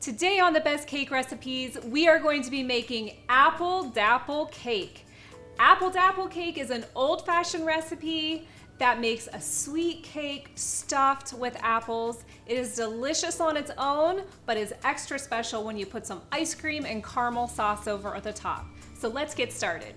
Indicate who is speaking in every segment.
Speaker 1: Today on the Best Cake Recipes, we are going to be making apple dapple cake. Apple dapple cake is an old-fashioned recipe that makes a sweet cake stuffed with apples. It is delicious on its own, but is extra special when you put some ice cream and caramel sauce over the top. So let's get started.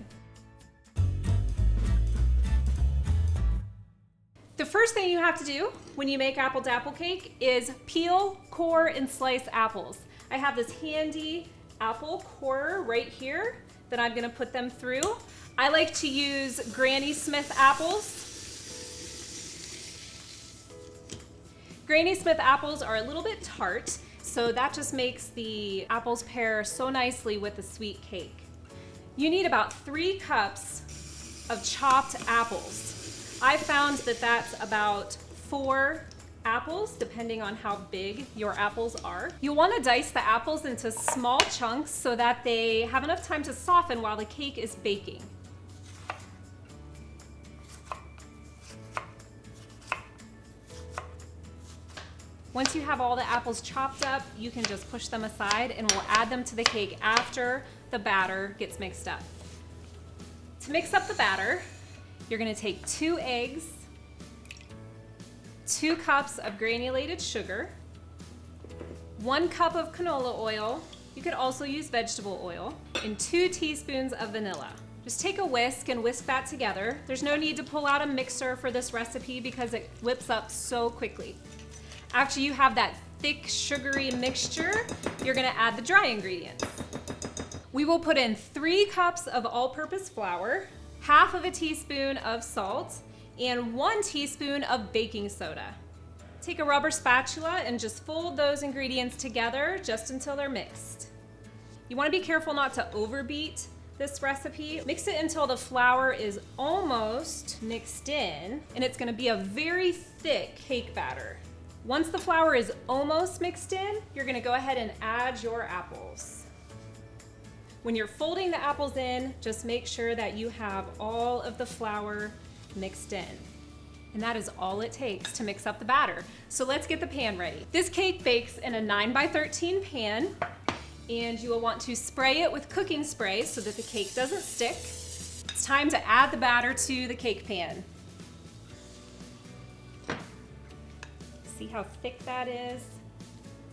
Speaker 1: The first thing you have to do when you make apple dapple cake is peel, core, and slice apples. I have this handy apple corer right here that I'm gonna put them through. I like to use Granny Smith apples. Granny Smith apples are a little bit tart, so that just makes the apples pair so nicely with the sweet cake. You need about 3 cups of chopped apples. I found that that's about 4 apples, depending on how big your apples are. You'll want to dice the apples into small chunks so that they have enough time to soften while the cake is baking. Once you have all the apples chopped up, you can just push them aside and we'll add them to the cake after the batter gets mixed up. To mix up the batter, you're gonna take 2 eggs, 2 cups of granulated sugar, 1 cup of canola oil, you could also use vegetable oil, and 2 teaspoons of vanilla. Just take a whisk and whisk that together. There's no need to pull out a mixer for this recipe because it whips up so quickly. After you have that thick, sugary mixture, you're gonna add the dry ingredients. We will put in 3 cups of all-purpose flour, half of a teaspoon of salt, and 1 teaspoon of baking soda. Take a rubber spatula and just fold those ingredients together just until they're mixed. You wanna be careful not to overbeat this recipe. Mix it until the flour is almost mixed in, and it's gonna be a very thick cake batter. Once the flour is almost mixed in, you're gonna go ahead and add your apples. When you're folding the apples in, just make sure that you have all of the flour mixed in. And that is all it takes to mix up the batter. So let's get the pan ready. This cake bakes in a 9x13 pan, and you will want to spray it with cooking spray so that the cake doesn't stick. It's time to add the batter to the cake pan. See how thick that is?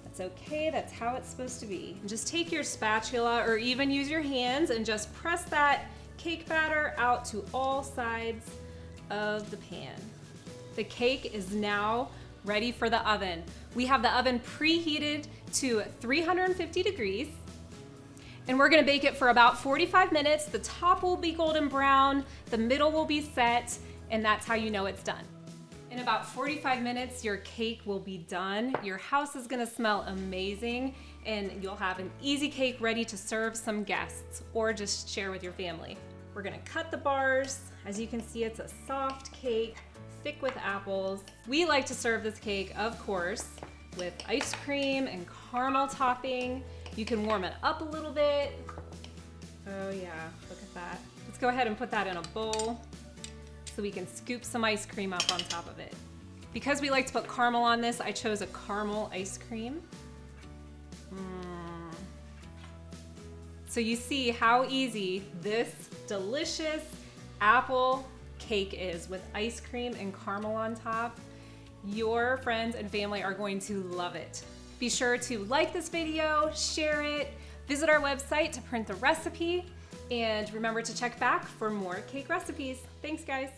Speaker 1: That's okay, that's how it's supposed to be. And just take your spatula or even use your hands and just press that cake batter out to all sides of the pan. The cake is now ready for the oven. We have the oven preheated to 350 degrees, and we're gonna bake it for about 45 minutes. The top will be golden brown, the middle will be set, and that's how you know it's done. In about 45 minutes, your cake will be done. Your house is gonna smell amazing, and you'll have an easy cake ready to serve some guests or just share with your family. We're gonna cut the bars. As you can see, it's a soft cake, thick with apples. We like to serve this cake, of course, with ice cream and caramel topping. You can warm it up a little bit. Oh yeah, look at that. Let's go ahead and put that in a bowl so we can scoop some ice cream up on top of it. Because we like to put caramel on this, I chose a caramel ice cream. So you see how easy this delicious apple cake is with ice cream and caramel on top. Your friends and family are going to love it. Be sure to like this video, share it, visit our website to print the recipe, and remember to check back for more cake recipes. Thanks, guys.